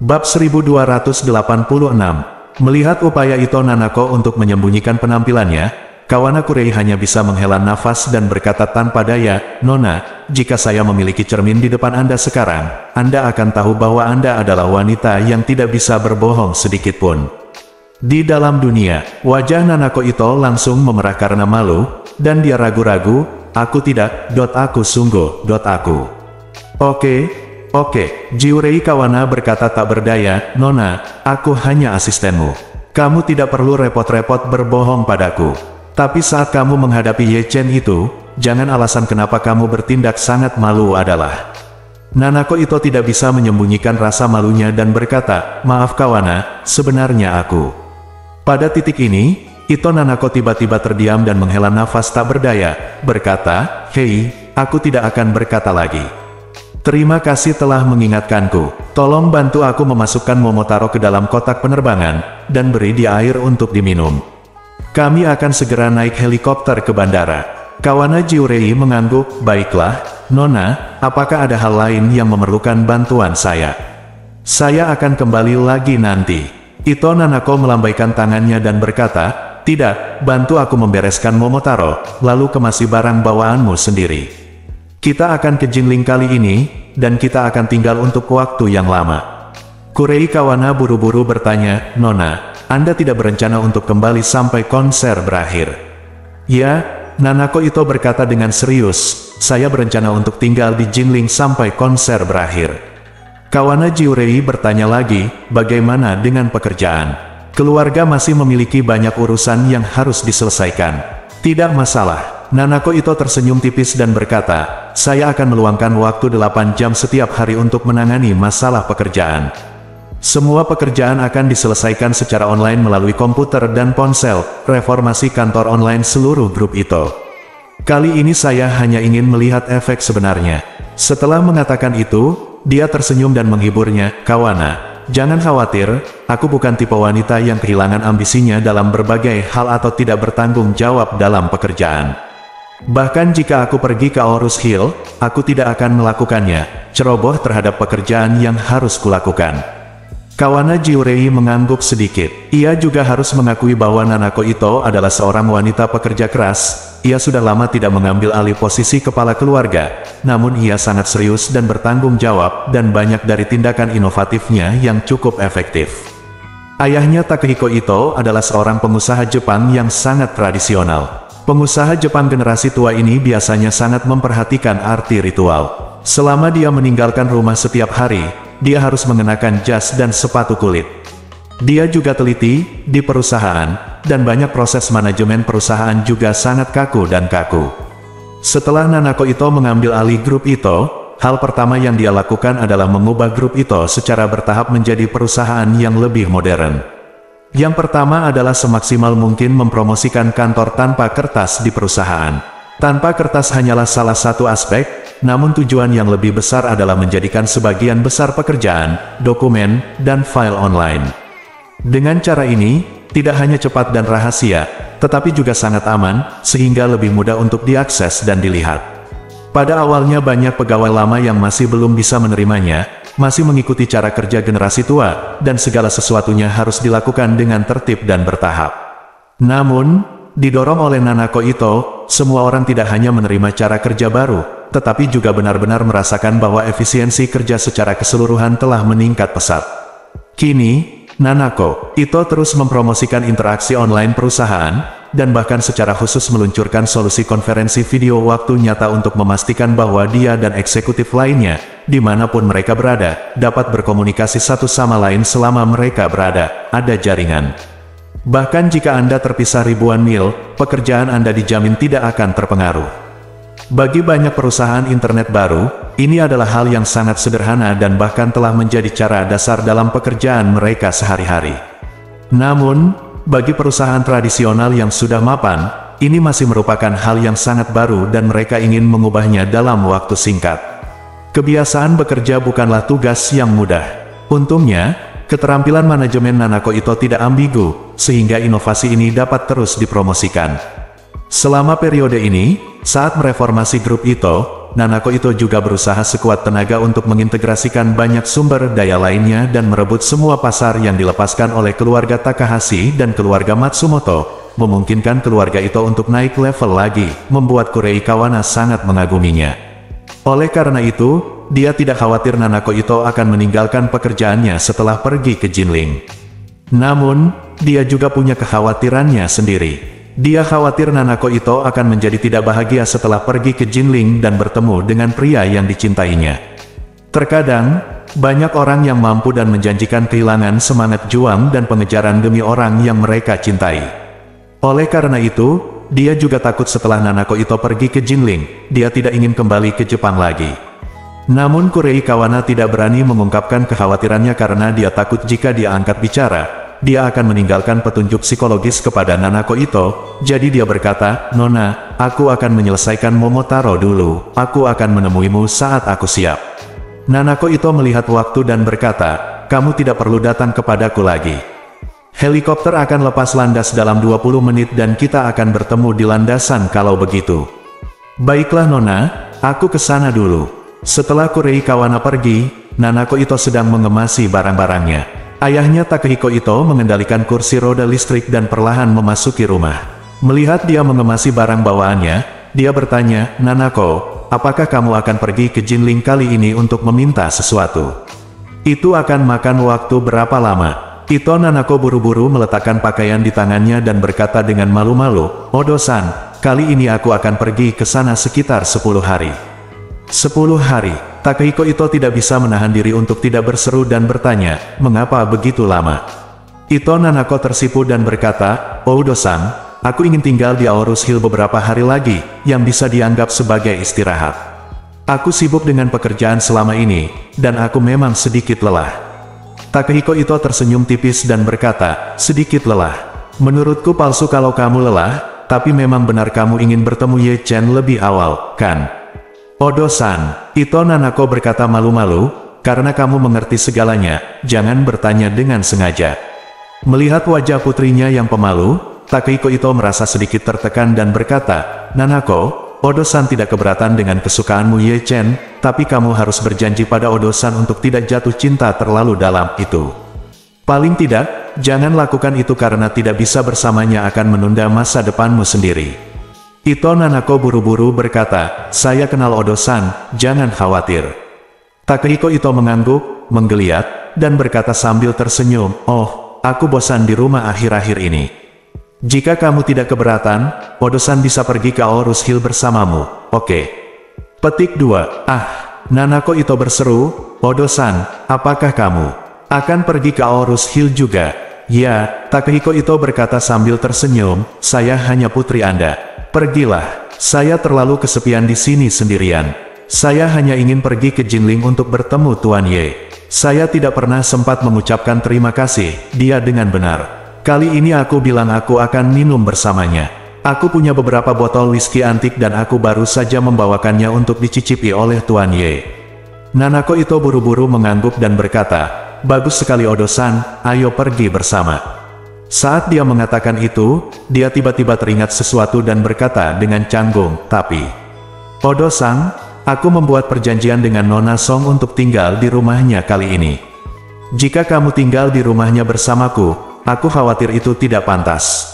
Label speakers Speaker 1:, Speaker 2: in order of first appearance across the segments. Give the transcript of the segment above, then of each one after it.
Speaker 1: Bab 1286. Melihat upaya Ito Nanako untuk menyembunyikan penampilannya, Kawana Kurei hanya bisa menghela nafas dan berkata tanpa daya, "Nona, jika saya memiliki cermin di depan Anda sekarang, Anda akan tahu bahwa Anda adalah wanita yang tidak bisa berbohong sedikitpun." Di dalam dunia, wajah Nanako Ito langsung memerah karena malu, dan dia ragu-ragu, "Aku tidak, aku sungguh, aku." Oke, Jiurei Kawana berkata tak berdaya, "Nona, aku hanya asistenmu. Kamu tidak perlu repot-repot berbohong padaku. Tapi saat kamu menghadapi Ye Chen itu, jangan alasan kenapa kamu bertindak sangat malu adalah." Nanako Ito tidak bisa menyembunyikan rasa malunya dan berkata, "Maaf Kawana, sebenarnya aku." Pada titik ini, Ito Nanako tiba-tiba terdiam dan menghela nafas tak berdaya, berkata, "Hei, aku tidak akan berkata lagi. Terima kasih telah mengingatkanku. Tolong bantu aku memasukkan Momotaro ke dalam kotak penerbangan, dan beri dia air untuk diminum. Kami akan segera naik helikopter ke bandara." Kawana Jiurei mengangguk, "Baiklah, Nona, apakah ada hal lain yang memerlukan bantuan saya? Saya akan kembali lagi nanti." Ito Nanako melambaikan tangannya dan berkata, "Tidak, bantu aku membereskan Momotaro, lalu kemasi barang bawaanmu sendiri. Kita akan ke Jinling kali ini, dan kita akan tinggal untuk waktu yang lama." Kurei Kawana buru-buru bertanya, "Nona, Anda tidak berencana untuk kembali sampai konser berakhir?" "Ya," Nanako Ito berkata dengan serius, "saya berencana untuk tinggal di Jinling sampai konser berakhir." Kawana Jiurei bertanya lagi, "Bagaimana dengan pekerjaan? Keluarga masih memiliki banyak urusan yang harus diselesaikan." "Tidak masalah." Nanako Ito tersenyum tipis dan berkata, "Saya akan meluangkan waktu 8 jam setiap hari untuk menangani masalah pekerjaan. Semua pekerjaan akan diselesaikan secara online melalui komputer dan ponsel, reformasi kantor online seluruh grup Ito. Kali ini saya hanya ingin melihat efek sebenarnya." Setelah mengatakan itu, dia tersenyum dan menghiburnya, "Kawana, jangan khawatir, aku bukan tipe wanita yang kehilangan ambisinya dalam berbagai hal atau tidak bertanggung jawab dalam pekerjaan. Bahkan jika aku pergi ke Aorus Hill, aku tidak akan melakukannya, ceroboh terhadap pekerjaan yang harus kulakukan." Kawana Jiurei mengangguk sedikit. Ia juga harus mengakui bahwa Nanako Ito adalah seorang wanita pekerja keras. Ia sudah lama tidak mengambil alih posisi kepala keluarga, namun ia sangat serius dan bertanggung jawab, dan banyak dari tindakan inovatifnya yang cukup efektif. Ayahnya Takehiko Ito adalah seorang pengusaha Jepang yang sangat tradisional. Pengusaha Jepang generasi tua ini biasanya sangat memperhatikan arti ritual. Selama dia meninggalkan rumah setiap hari, dia harus mengenakan jas dan sepatu kulit. Dia juga teliti di perusahaan, dan banyak proses manajemen perusahaan juga sangat kaku dan kaku. Setelah Nanako Ito mengambil alih grup Ito, hal pertama yang dia lakukan adalah mengubah grup Ito secara bertahap menjadi perusahaan yang lebih modern. Yang pertama adalah semaksimal mungkin mempromosikan kantor tanpa kertas di perusahaan. Tanpa kertas hanyalah salah satu aspek, namun tujuan yang lebih besar adalah menjadikan sebagian besar pekerjaan, dokumen, dan file online. Dengan cara ini, tidak hanya cepat dan rahasia, tetapi juga sangat aman, sehingga lebih mudah untuk diakses dan dilihat. Pada awalnya banyak pegawai lama yang masih belum bisa menerimanya, masih mengikuti cara kerja generasi tua, dan segala sesuatunya harus dilakukan dengan tertib dan bertahap. Namun, didorong oleh Nanako Ito, semua orang tidak hanya menerima cara kerja baru, tetapi juga benar-benar merasakan bahwa efisiensi kerja secara keseluruhan telah meningkat pesat. Kini, Nanako Ito terus mempromosikan interaksi online perusahaan, dan bahkan secara khusus meluncurkan solusi konferensi video waktu nyata untuk memastikan bahwa dia dan eksekutif lainnya, dimanapun mereka berada, dapat berkomunikasi satu sama lain selama mereka ada jaringan. Bahkan jika Anda terpisah ribuan mil, pekerjaan Anda dijamin tidak akan terpengaruh. Bagi banyak perusahaan internet baru, ini adalah hal yang sangat sederhana dan bahkan telah menjadi cara dasar dalam pekerjaan mereka sehari-hari. Namun, bagi perusahaan tradisional yang sudah mapan, ini masih merupakan hal yang sangat baru dan mereka ingin mengubahnya dalam waktu singkat. Kebiasaan bekerja bukanlah tugas yang mudah. Untungnya, keterampilan manajemen Nanako Ito tidak ambigu, sehingga inovasi ini dapat terus dipromosikan. Selama periode ini, saat mereformasi grup Ito, Nanako Ito juga berusaha sekuat tenaga untuk mengintegrasikan banyak sumber daya lainnya dan merebut semua pasar yang dilepaskan oleh keluarga Takahashi dan keluarga Matsumoto, memungkinkan keluarga Ito untuk naik level lagi, membuat Kurei Kawana sangat mengaguminya. Oleh karena itu, dia tidak khawatir Nanako Ito akan meninggalkan pekerjaannya setelah pergi ke Jinling. Namun, dia juga punya kekhawatirannya sendiri. Dia khawatir Nanako Ito akan menjadi tidak bahagia setelah pergi ke Jinling dan bertemu dengan pria yang dicintainya. Terkadang, banyak orang yang mampu dan menjanjikan kehilangan semangat juang dan pengejaran demi orang yang mereka cintai. Oleh karena itu, dia juga takut setelah Nanako Ito pergi ke Jinling, dia tidak ingin kembali ke Jepang lagi. Namun Kurei Kawana tidak berani mengungkapkan kekhawatirannya karena dia takut jika dia angkat bicara, dia akan meninggalkan petunjuk psikologis kepada Nanako Ito. Jadi dia berkata, "Nona, aku akan menyelesaikan Momotaro dulu, aku akan menemuimu saat aku siap." Nanako Ito melihat waktu dan berkata, "Kamu tidak perlu datang kepadaku lagi. Helikopter akan lepas landas dalam 20 menit dan kita akan bertemu di landasan kalau begitu." "Baiklah Nona, aku ke sana dulu." Setelah Kurei Kawana pergi, Nanako Ito sedang mengemasi barang-barangnya. Ayahnya Takehiko Ito mengendalikan kursi roda listrik dan perlahan memasuki rumah. Melihat dia mengemasi barang bawaannya, dia bertanya, "Nanako, apakah kamu akan pergi ke Jinling kali ini untuk meminta sesuatu? Itu akan makan waktu berapa lama?" Ito Nanako buru-buru meletakkan pakaian di tangannya dan berkata dengan malu-malu, "Odo-san, kali ini aku akan pergi ke sana sekitar 10 hari. 10 hari. Takehiko Ito tidak bisa menahan diri untuk tidak berseru dan bertanya, "Mengapa begitu lama?" Ito Nanako tersipu dan berkata, "Odo-san, aku ingin tinggal di Aorus Hill beberapa hari lagi, yang bisa dianggap sebagai istirahat. Aku sibuk dengan pekerjaan selama ini, dan aku memang sedikit lelah." Takehiko Ito tersenyum tipis dan berkata, "Sedikit lelah. Menurutku palsu kalau kamu lelah, tapi memang benar kamu ingin bertemu Ye Chen lebih awal, kan?" "Odo-san," Ito Nanako berkata malu-malu, "karena kamu mengerti segalanya, jangan bertanya dengan sengaja." Melihat wajah putrinya yang pemalu, Takehiko Ito merasa sedikit tertekan dan berkata, "Nanako, Odo-san tidak keberatan dengan kesukaanmu Ye Chen, tapi kamu harus berjanji pada Odo-san untuk tidak jatuh cinta terlalu dalam itu. Paling tidak, jangan lakukan itu karena tidak bisa bersamanya akan menunda masa depanmu sendiri." Ito Nanako buru-buru berkata, "Saya kenal Odo-san, jangan khawatir." Takehiko Ito mengangguk, menggeliat, dan berkata sambil tersenyum, "Oh, aku bosan di rumah akhir-akhir ini. Jika kamu tidak keberatan, Odo-san bisa pergi ke Aorus Hill bersamamu, oke?" Petik 2. Nanako Ito berseru, "Odo-san, apakah kamu akan pergi ke Aorus Hill juga?" "Ya," Takehiko Ito berkata sambil tersenyum, "saya hanya putri Anda. Pergilah, saya terlalu kesepian di sini sendirian. Saya hanya ingin pergi ke Jinling untuk bertemu Tuan Ye. Saya tidak pernah sempat mengucapkan terima kasih, dia dengan benar. Kali ini aku bilang aku akan minum bersamanya. Aku punya beberapa botol whisky antik dan aku baru saja membawakannya untuk dicicipi oleh Tuan Ye." Nanako Ito buru-buru mengangguk dan berkata, "Bagus sekali Odo-san, ayo pergi bersama." Saat dia mengatakan itu, dia tiba-tiba teringat sesuatu dan berkata dengan canggung, "Tapi, Odo-san, aku membuat perjanjian dengan Nona Song untuk tinggal di rumahnya kali ini. Jika kamu tinggal di rumahnya bersamaku, aku khawatir itu tidak pantas."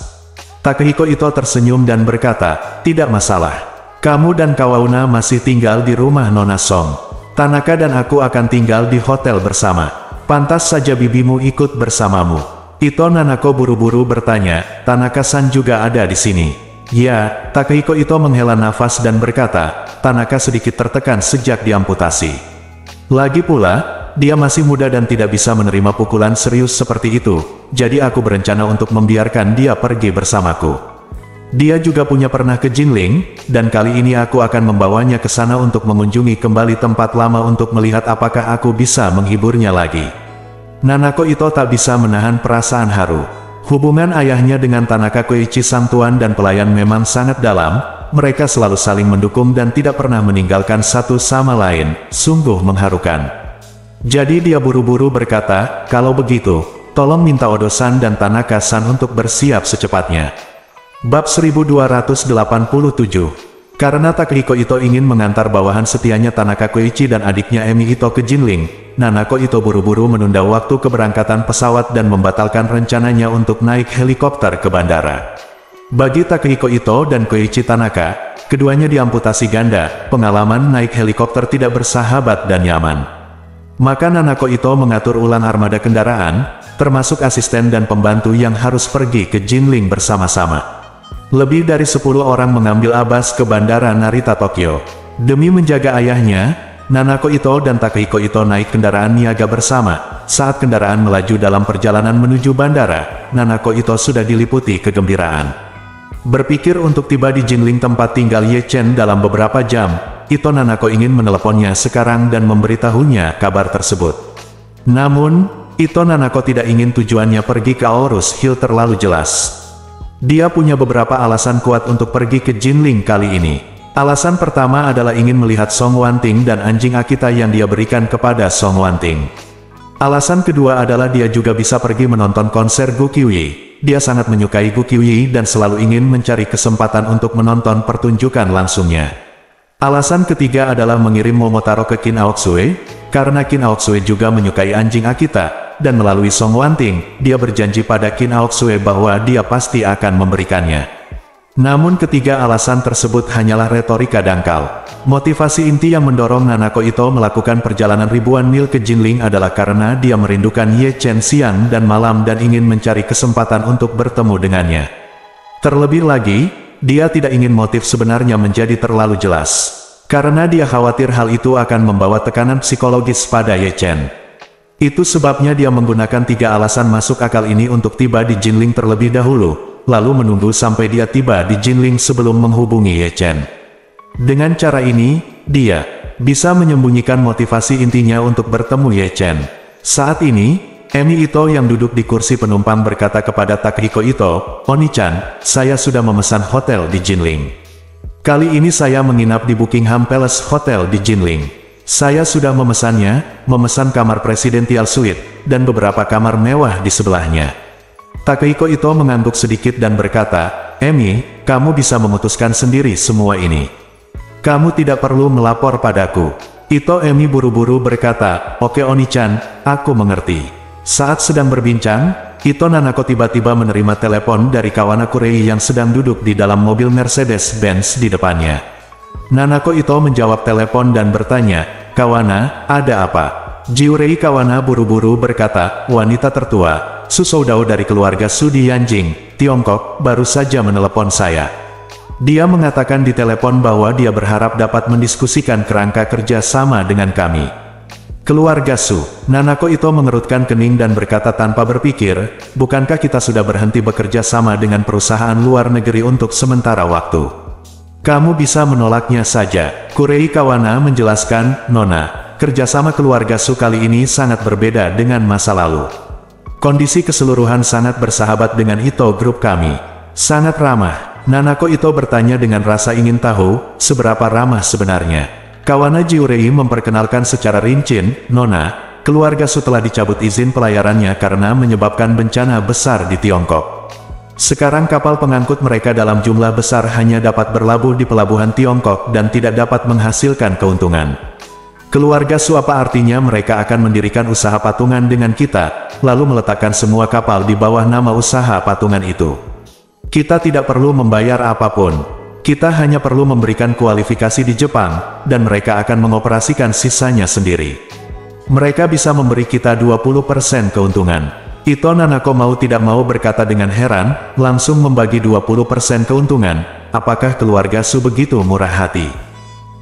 Speaker 1: Takehiko Ito tersenyum dan berkata, "Tidak masalah. Kamu dan Kawauna masih tinggal di rumah Nona Song. Tanaka dan aku akan tinggal di hotel bersama. Pantas saja bibimu ikut bersamamu." Ito Nanako buru-buru bertanya, "Tanaka-san juga ada di sini?" "Ya," Takehiko Ito menghela nafas dan berkata, "Tanaka sedikit tertekan sejak diamputasi. Lagi pula, dia masih muda dan tidak bisa menerima pukulan serius seperti itu, jadi aku berencana untuk membiarkan dia pergi bersamaku. Dia juga punya pernah ke Jinling, dan kali ini aku akan membawanya ke sana untuk mengunjungi kembali tempat lama untuk melihat apakah aku bisa menghiburnya lagi." Nanako Ito tak bisa menahan perasaan haru. Hubungan ayahnya dengan Tanaka Koichi sang tuan dan pelayan memang sangat dalam, mereka selalu saling mendukung dan tidak pernah meninggalkan satu sama lain, sungguh mengharukan. Jadi dia buru-buru berkata, "Kalau begitu, tolong minta Odo-san dan Tanaka-san untuk bersiap secepatnya." Bab 1287. Karena Takehiko Ito ingin mengantar bawahan setianya Tanaka Koichi dan adiknya Emi Ito ke Jinling, Nanako Ito buru-buru menunda waktu keberangkatan pesawat dan membatalkan rencananya untuk naik helikopter ke bandara. Bagi Takehiko Ito dan Koichi Tanaka, keduanya diamputasi ganda, pengalaman naik helikopter tidak bersahabat dan nyaman. Maka Nanako Ito mengatur ulang armada kendaraan, termasuk asisten dan pembantu yang harus pergi ke Jinling bersama-sama. Lebih dari 10 orang mengambil Abas ke bandara Narita Tokyo. Demi menjaga ayahnya, Nanako Ito dan Takehiko Ito naik kendaraan niaga bersama. Saat kendaraan melaju dalam perjalanan menuju bandara, Nanako Ito sudah diliputi kegembiraan. Berpikir untuk tiba di Jinling tempat tinggal Ye Chen dalam beberapa jam, Ito Nanako ingin meneleponnya sekarang dan memberitahunya kabar tersebut. Namun, Ito Nanako tidak ingin tujuannya pergi ke Aorus Hill terlalu jelas. Dia punya beberapa alasan kuat untuk pergi ke Jinling kali ini. Alasan pertama adalah ingin melihat Song Wanting dan anjing Akita yang dia berikan kepada Song Wanting. Alasan kedua adalah dia juga bisa pergi menonton konser Gu Qiuyi. Dia sangat menyukai Gu Qiuyi dan selalu ingin mencari kesempatan untuk menonton pertunjukan langsungnya. Alasan ketiga adalah mengirim Momotaro ke Qin Aoxue, karena Qin Aoxue juga menyukai anjing Akita. Dan melalui Song Wanting, dia berjanji pada Qin Aoxue bahwa dia pasti akan memberikannya. Namun ketiga alasan tersebut hanyalah retorika dangkal. Motivasi inti yang mendorong Nanako Ito melakukan perjalanan ribuan mil ke Jinling adalah karena dia merindukan Ye Chen siang dan malam dan ingin mencari kesempatan untuk bertemu dengannya. Terlebih lagi, dia tidak ingin motif sebenarnya menjadi terlalu jelas. Karena dia khawatir hal itu akan membawa tekanan psikologis pada Ye Chen. Itu sebabnya dia menggunakan 3 alasan masuk akal ini untuk tiba di Jinling terlebih dahulu, lalu menunggu sampai dia tiba di Jinling sebelum menghubungi Ye Chen. Dengan cara ini, dia bisa menyembunyikan motivasi intinya untuk bertemu Ye Chen. Saat ini, Emi Ito yang duduk di kursi penumpang berkata kepada Takehiko Ito, "Oni-chan, saya sudah memesan hotel di Jinling. Kali ini saya menginap di Buckingham Palace Hotel di Jinling. Saya sudah memesan kamar Presidential Suite, dan beberapa kamar mewah di sebelahnya." Takehiko Ito mengangguk sedikit dan berkata, "Emi, kamu bisa memutuskan sendiri semua ini. Kamu tidak perlu melapor padaku." Emi buru-buru berkata, "Oke Oni-chan, aku mengerti." Saat sedang berbincang, Ito Nanako tiba-tiba menerima telepon dari Kawana Kurei yang sedang duduk di dalam mobil Mercedes-Benz di depannya. Nanako Ito menjawab telepon dan bertanya, "Kawana, ada apa?" Jiurei Kawana buru-buru berkata, "Wanita tertua, Su Soudao dari keluarga Su di Yanjing, Tiongkok, baru saja menelepon saya. Dia mengatakan di telepon bahwa dia berharap dapat mendiskusikan kerangka kerja sama dengan kami." Keluarga Su. Nanako Ito mengerutkan kening dan berkata tanpa berpikir, "Bukankah kita sudah berhenti bekerja sama dengan perusahaan luar negeri untuk sementara waktu? Kamu bisa menolaknya saja." Kurei Kawana menjelaskan, "Nona, kerjasama keluarga Su kali ini sangat berbeda dengan masa lalu. Kondisi keseluruhan sangat bersahabat dengan Ito Group kami. Sangat ramah." Nanako Ito bertanya dengan rasa ingin tahu, seberapa ramah sebenarnya. Kawana Jiurei memperkenalkan secara rinci, "Nona, keluarga Su telah dicabut izin pelayarannya karena menyebabkan bencana besar di Tiongkok. Sekarang kapal pengangkut mereka dalam jumlah besar hanya dapat berlabuh di pelabuhan Tiongkok dan tidak dapat menghasilkan keuntungan. Keluarga Su apa artinya mereka akan mendirikan usaha patungan dengan kita, lalu meletakkan semua kapal di bawah nama usaha patungan itu. Kita tidak perlu membayar apapun. Kita hanya perlu memberikan kualifikasi di Jepang, dan mereka akan mengoperasikan sisanya sendiri. Mereka bisa memberi kita 20% keuntungan." Ito Nanako mau tidak mau berkata dengan heran, langsung membagi 20% keuntungan, apakah keluarga Su begitu murah hati?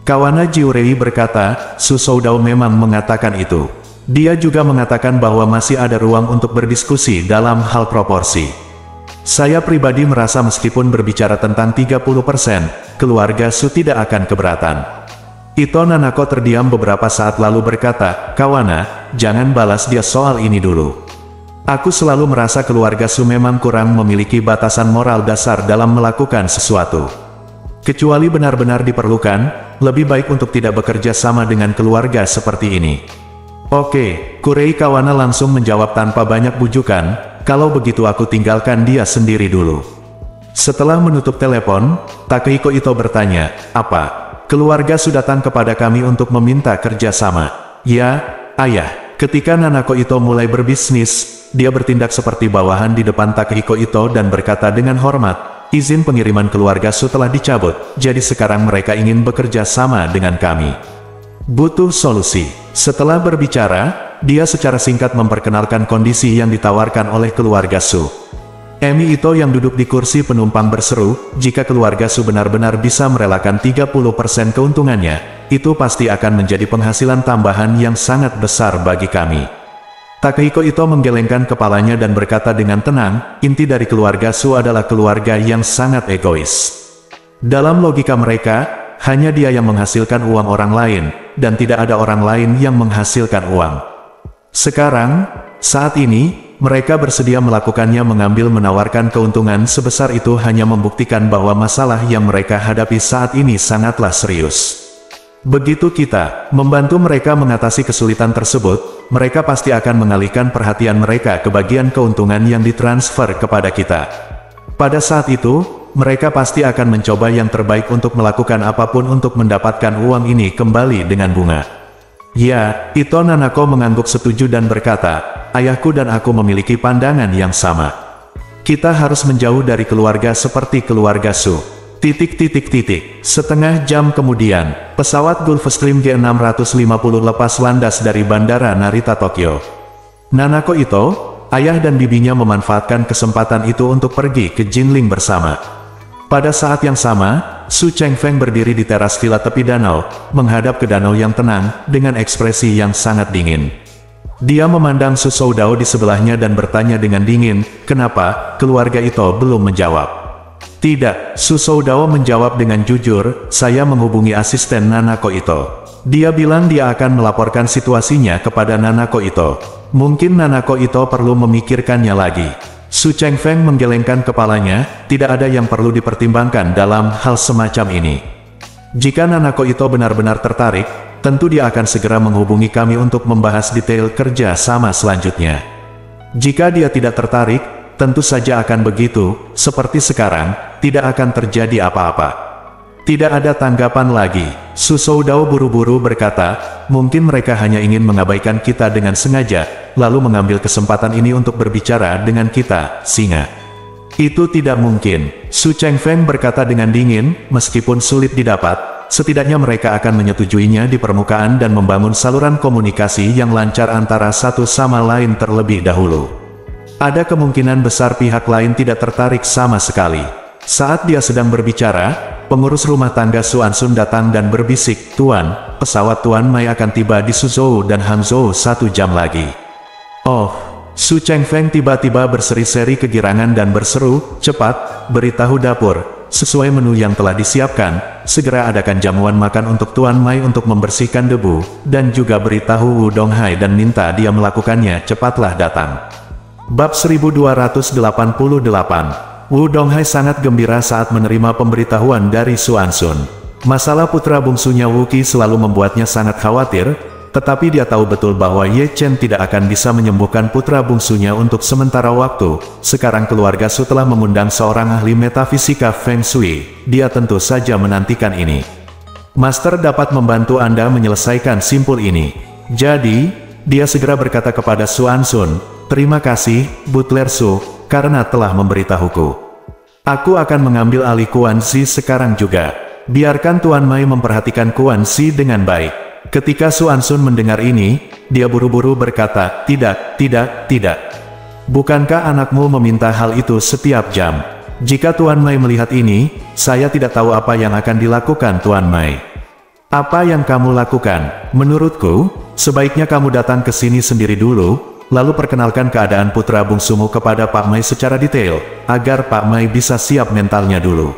Speaker 1: Kawana Jiurei berkata, "Su Soudao memang mengatakan itu. Dia juga mengatakan bahwa masih ada ruang untuk berdiskusi dalam hal proporsi. Saya pribadi merasa meskipun berbicara tentang 30%, keluarga Su tidak akan keberatan." Ito Nanako terdiam beberapa saat lalu berkata, "Kawana, jangan balas dia soal ini dulu. Aku selalu merasa keluarga Su memang kurang memiliki batasan moral dasar dalam melakukan sesuatu. Kecuali benar-benar diperlukan, lebih baik untuk tidak bekerja sama dengan keluarga seperti ini." "Oke," Kurei Kawana langsung menjawab tanpa banyak bujukan, "kalau begitu aku tinggalkan dia sendiri dulu." Setelah menutup telepon, Takehiko Ito bertanya, "Apa? Keluarga Su datang kepada kami untuk meminta kerjasama?" "Ya, Ayah." Ketika Nanako Ito mulai berbisnis, dia bertindak seperti bawahan di depan Takehiko Ito dan berkata dengan hormat, "Izin pengiriman keluarga Su telah dicabut, jadi sekarang mereka ingin bekerja sama dengan kami. Butuh solusi." Setelah berbicara, dia secara singkat memperkenalkan kondisi yang ditawarkan oleh keluarga Su. Emi Ito yang duduk di kursi penumpang berseru, "Jika keluarga Su benar-benar bisa merelakan 30% keuntungannya, itu pasti akan menjadi penghasilan tambahan yang sangat besar bagi kami." Takehiko Ito menggelengkan kepalanya dan berkata dengan tenang, "Inti dari keluarga Su adalah keluarga yang sangat egois. Dalam logika mereka, hanya dia yang menghasilkan uang orang lain, dan tidak ada orang lain yang menghasilkan uang. Sekarang, saat ini, mereka bersedia melakukannya mengambil menawarkan keuntungan sebesar itu hanya membuktikan bahwa masalah yang mereka hadapi saat ini sangatlah serius. Begitu kita membantu mereka mengatasi kesulitan tersebut, mereka pasti akan mengalihkan perhatian mereka ke bagian keuntungan yang ditransfer kepada kita. Pada saat itu, mereka pasti akan mencoba yang terbaik untuk melakukan apapun untuk mendapatkan uang ini kembali dengan bunga." "Ya," Ito Nanako mengangguk setuju dan berkata, "Ayahku dan aku memiliki pandangan yang sama. Kita harus menjauh dari keluarga seperti keluarga Su." Setengah jam kemudian, pesawat Gulfstream G650 lepas landas dari Bandara Narita, Tokyo. Nanako Ito, ayah dan bibinya memanfaatkan kesempatan itu untuk pergi ke Jinling bersama. Pada saat yang sama, Su Chengfeng berdiri di teras villa tepi danau, menghadap ke danau yang tenang, dengan ekspresi yang sangat dingin. Dia memandang Su Soudao di sebelahnya dan bertanya dengan dingin, "Kenapa?" Keluarga Ito belum menjawab. "Tidak," Su Soudao menjawab dengan jujur, "Saya menghubungi asisten Nanako Ito. Dia bilang dia akan melaporkan situasinya kepada Nanako Ito. Mungkin Nanako Ito perlu memikirkannya lagi." Su Chengfeng menggelengkan kepalanya, "Tidak ada yang perlu dipertimbangkan dalam hal semacam ini. Jika Nanako Ito benar-benar tertarik, tentu dia akan segera menghubungi kami untuk membahas detail kerja sama selanjutnya. Jika dia tidak tertarik, tentu saja akan begitu, seperti sekarang, tidak akan terjadi apa-apa." Tidak ada tanggapan lagi. Su Soudao buru-buru berkata, "Mungkin mereka hanya ingin mengabaikan kita dengan sengaja, lalu mengambil kesempatan ini untuk berbicara dengan kita, singa." "Itu tidak mungkin," Su Chengfeng berkata dengan dingin, "meskipun sulit didapat, setidaknya mereka akan menyetujuinya di permukaan dan membangun saluran komunikasi yang lancar antara satu sama lain terlebih dahulu. Ada kemungkinan besar pihak lain tidak tertarik sama sekali." Saat dia sedang berbicara, pengurus rumah tangga Su Ansun datang dan berbisik, "Tuan, pesawat Tuan Mai akan tiba di Suzhou dan Hangzhou 1 jam lagi." "Oh." Su Chengfeng tiba-tiba berseri-seri kegirangan dan berseru, "Cepat, beritahu dapur, sesuai menu yang telah disiapkan, segera adakan jamuan makan untuk Tuan Mai untuk membersihkan debu, dan juga beritahu Wu Donghai dan minta dia melakukannya, cepatlah datang." Bab 1288. Wu Donghai sangat gembira saat menerima pemberitahuan dari Su Ansun. Masalah putra bungsunya Wu Qi selalu membuatnya sangat khawatir, tetapi dia tahu betul bahwa Ye Chen tidak akan bisa menyembuhkan putra bungsunya untuk sementara waktu. Sekarang keluarga Su telah mengundang seorang ahli metafisika Feng Shui, dia tentu saja menantikan ini. "Master dapat membantu Anda menyelesaikan simpul ini." Jadi, dia segera berkata kepada Su Ansun, "Terima kasih, Butler Su, karena telah memberitahuku. Aku akan mengambil alih Kuan Zi sekarang juga. Biarkan Tuan Mai memperhatikan Kuan Zi dengan baik." Ketika Su Ansun mendengar ini, dia buru-buru berkata, "Tidak, tidak, tidak. Bukankah anakmu meminta hal itu setiap jam? Jika Tuan Mai melihat ini, saya tidak tahu apa yang akan dilakukan Tuan Mai." "Apa yang kamu lakukan? Menurutku, sebaiknya kamu datang ke sini sendiri dulu, lalu perkenalkan keadaan putra bungsumu kepada Pak Mai secara detail, agar Pak Mai bisa siap mentalnya dulu."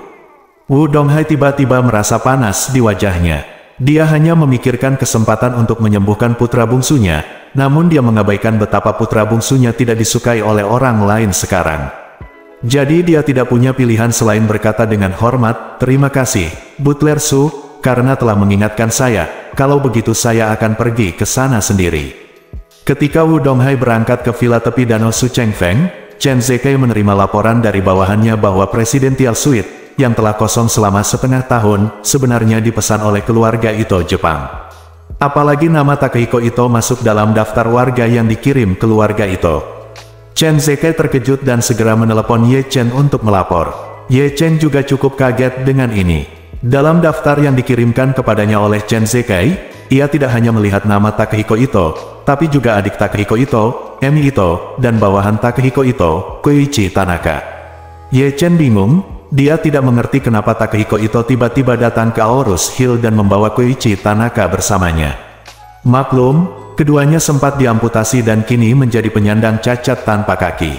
Speaker 1: Wu Donghai tiba-tiba merasa panas di wajahnya. Dia hanya memikirkan kesempatan untuk menyembuhkan putra bungsunya, namun dia mengabaikan betapa putra bungsunya tidak disukai oleh orang lain sekarang. Jadi dia tidak punya pilihan selain berkata dengan hormat, "Terima kasih, Butler Su, karena telah mengingatkan saya, kalau begitu saya akan pergi ke sana sendiri." Ketika Wu Donghai berangkat ke villa tepi danau Su Chengfeng, Chen Zekai menerima laporan dari bawahannya bahwa Presidential Suite, yang telah kosong selama setengah tahun, sebenarnya dipesan oleh keluarga Ito Jepang. Apalagi nama Takehiko Ito masuk dalam daftar warga yang dikirim keluarga Ito. Chen Zekai terkejut dan segera menelepon Ye Chen untuk melapor. Ye Chen juga cukup kaget dengan ini. Dalam daftar yang dikirimkan kepadanya oleh Chen Zekai, ia tidak hanya melihat nama Takehiko Ito, tapi juga adik Takehiko Ito, Emi Ito, dan bawahan Takehiko Ito, Koichi Tanaka. Ye Chen bingung, dia tidak mengerti kenapa Takehiko Ito tiba-tiba datang ke Aorus Hill dan membawa Koichi Tanaka bersamanya. Maklum, keduanya sempat diamputasi dan kini menjadi penyandang cacat tanpa kaki.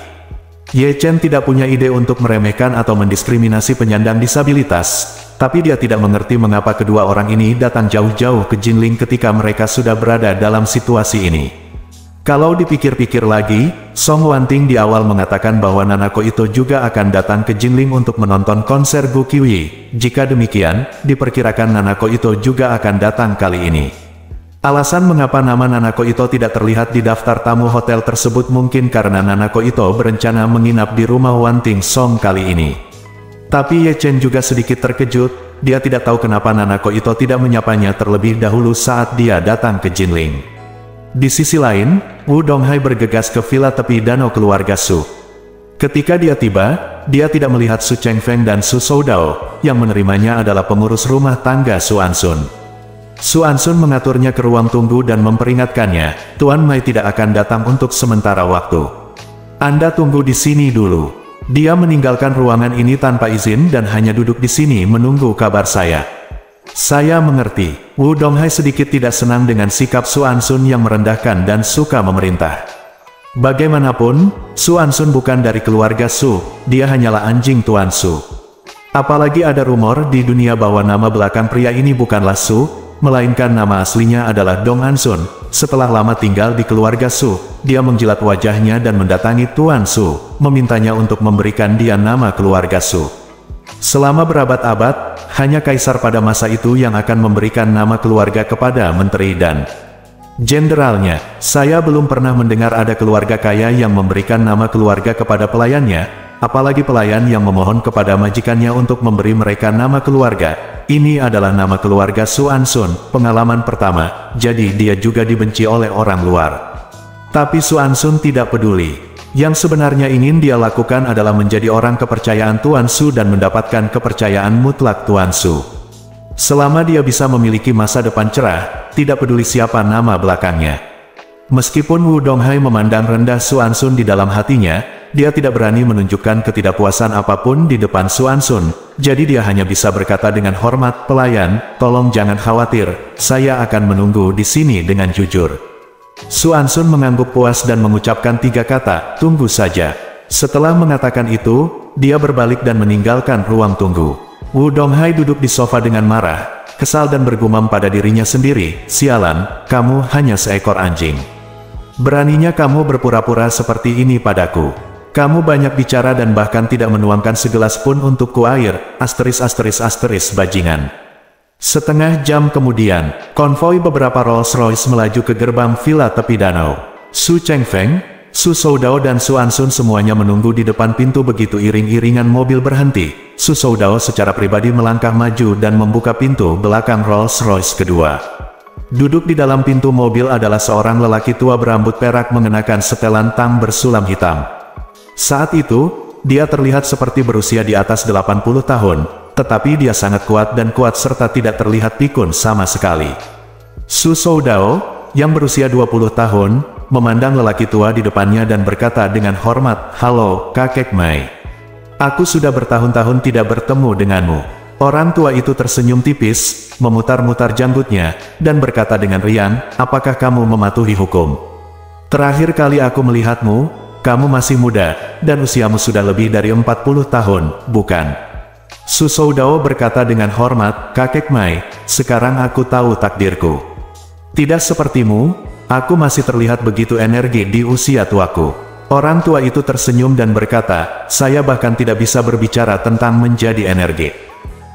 Speaker 1: Ye Chen tidak punya ide untuk meremehkan atau mendiskriminasi penyandang disabilitas, tapi dia tidak mengerti mengapa kedua orang ini datang jauh-jauh ke Jinling ketika mereka sudah berada dalam situasi ini. Kalau dipikir-pikir lagi, Song Wanting di awal mengatakan bahwa Nanako Ito juga akan datang ke Jinling untuk menonton konser Gu Qiwi. Jika demikian, diperkirakan Nanako Ito juga akan datang kali ini. Alasan mengapa nama Nanako Ito tidak terlihat di daftar tamu hotel tersebut mungkin karena Nanako Ito berencana menginap di rumah Wanting Song kali ini. Tapi Ye Chen juga sedikit terkejut, dia tidak tahu kenapa Nanako Ito tidak menyapanya terlebih dahulu saat dia datang ke Jinling. Di sisi lain, Wu Donghai bergegas ke villa tepi danau keluarga Su. Ketika dia tiba, dia tidak melihat Su Chengfeng dan Su Soudao, yang menerimanya adalah pengurus rumah tangga Su Ansun. Su Ansun mengaturnya ke ruang tunggu dan memperingatkannya, Tuan Mai tidak akan datang untuk sementara waktu. Anda tunggu di sini dulu. Dia meninggalkan ruangan ini tanpa izin dan hanya duduk di sini menunggu kabar saya. Saya mengerti. Wu Donghai sedikit tidak senang dengan sikap Su Ansun yang merendahkan dan suka memerintah. Bagaimanapun, Su Ansun bukan dari keluarga Su, dia hanyalah anjing Tuan Su. Apalagi ada rumor di dunia bahwa nama belakang pria ini bukanlah Su, melainkan nama aslinya adalah Dong Ansun. Setelah lama tinggal di keluarga Su, dia menjilat wajahnya dan mendatangi Tuan Su, memintanya untuk memberikan dia nama keluarga Su. Selama berabad-abad, hanya kaisar pada masa itu yang akan memberikan nama keluarga kepada menteri dan jenderalnya. Saya belum pernah mendengar ada keluarga kaya yang memberikan nama keluarga kepada pelayannya, apalagi pelayan yang memohon kepada majikannya untuk memberi mereka nama keluarga. Ini adalah nama keluarga Su Ansun, pengalaman pertama, jadi dia juga dibenci oleh orang luar. Tapi Su Ansun tidak peduli. Yang sebenarnya ingin dia lakukan adalah menjadi orang kepercayaan Tuan Su dan mendapatkan kepercayaan mutlak Tuan Su. Selama dia bisa memiliki masa depan cerah, tidak peduli siapa nama belakangnya. Meskipun Wu Donghai memandang rendah Su Ansun di dalam hatinya, dia tidak berani menunjukkan ketidakpuasan apapun di depan Su Ansun, jadi dia hanya bisa berkata dengan hormat, "Pelayan, tolong jangan khawatir, saya akan menunggu di sini dengan jujur." Su Ansun mengangguk puas dan mengucapkan 3 kata, "Tunggu saja." Setelah mengatakan itu, dia berbalik dan meninggalkan ruang tunggu. Wu Donghai duduk di sofa dengan marah, kesal dan bergumam pada dirinya sendiri, "Sialan, kamu hanya seekor anjing. Beraninya kamu berpura-pura seperti ini padaku. Kamu banyak bicara dan bahkan tidak menuangkan segelas pun untukku air, bajingan." Setengah jam kemudian, konvoi beberapa Rolls-Royce melaju ke gerbang villa tepi danau. Su Chengfeng, Su Soudao dan Su Ansun semuanya menunggu di depan pintu begitu iring-iringan mobil berhenti. Su Soudao secara pribadi melangkah maju dan membuka pintu belakang Rolls-Royce kedua. Duduk di dalam pintu mobil adalah seorang lelaki tua berambut perak mengenakan setelan tang bersulam hitam. Saat itu, dia terlihat seperti berusia di atas 80 tahun, tetapi dia sangat kuat dan kuat serta tidak terlihat pikun sama sekali. Su Soudao, yang berusia 20 tahun, memandang lelaki tua di depannya dan berkata dengan hormat, "Halo, Kakek Mai. Aku sudah bertahun-tahun tidak bertemu denganmu." Orang tua itu tersenyum tipis, memutar-mutar janggutnya, dan berkata dengan riang, "Apakah kamu mematuhi hukum? Terakhir kali aku melihatmu, kamu masih muda, dan usiamu sudah lebih dari 40 tahun, bukan?" Su Soudao berkata dengan hormat, "Kakek Mai, sekarang aku tahu takdirku. Tidak sepertimu, aku masih terlihat begitu energi di usia tuaku." Orang tua itu tersenyum dan berkata, "Saya bahkan tidak bisa berbicara tentang menjadi energi.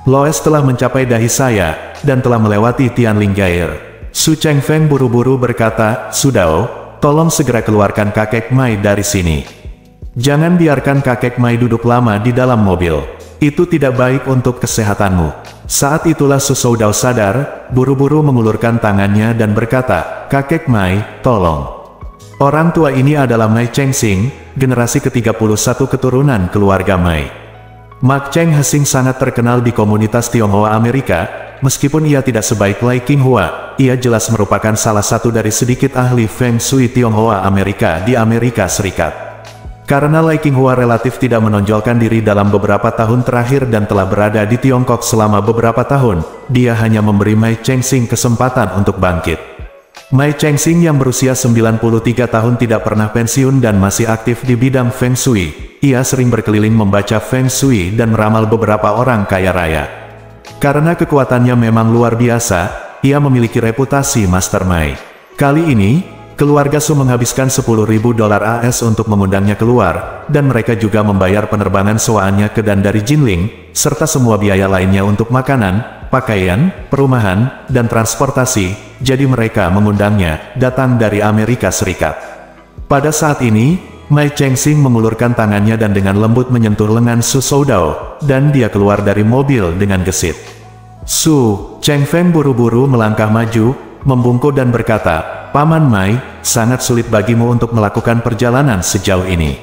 Speaker 1: Loes telah mencapai dahi saya, dan telah melewati Tianling Gair." Su Chengfeng buru-buru berkata, "Sudao, tolong segera keluarkan Kakek Mai dari sini." Jangan biarkan kakek Mai duduk lama di dalam mobil. Itu tidak baik untuk kesehatanmu. Saat itulah Su Soudao sadar, buru-buru mengulurkan tangannya dan berkata, "Kakek Mai, tolong." Orang tua ini adalah Mai Chengxing, generasi ke-31 keturunan keluarga Mai. Mak Cheng Hsing sangat terkenal di komunitas Tionghoa Amerika, meskipun ia tidak sebaik Lai Qinghua, ia jelas merupakan salah satu dari sedikit ahli Feng Shui Tionghoa Amerika di Amerika Serikat. Karena Lai Qinghua relatif tidak menonjolkan diri dalam beberapa tahun terakhir dan telah berada di Tiongkok selama beberapa tahun, dia hanya memberi Mai Chengxing kesempatan untuk bangkit. Mai Chengxing yang berusia 93 tahun tidak pernah pensiun dan masih aktif di bidang Feng Shui. Ia sering berkeliling membaca Feng Shui dan meramal beberapa orang kaya raya. Karena kekuatannya memang luar biasa, ia memiliki reputasi mastermind. Kali ini, keluarga Su menghabiskan $10.000 AS untuk mengundangnya keluar, dan mereka juga membayar penerbangan sewaannya ke dan dari Jinling, serta semua biaya lainnya untuk makanan, pakaian, perumahan, dan transportasi, jadi mereka mengundangnya, datang dari Amerika Serikat. Pada saat ini, Mai Chengxing mengulurkan tangannya dan dengan lembut menyentuh lengan Su Soudao, dan dia keluar dari mobil dengan gesit. Su Chengfeng buru-buru melangkah maju, membungkuk dan berkata, "Paman Mai, sangat sulit bagimu untuk melakukan perjalanan sejauh ini.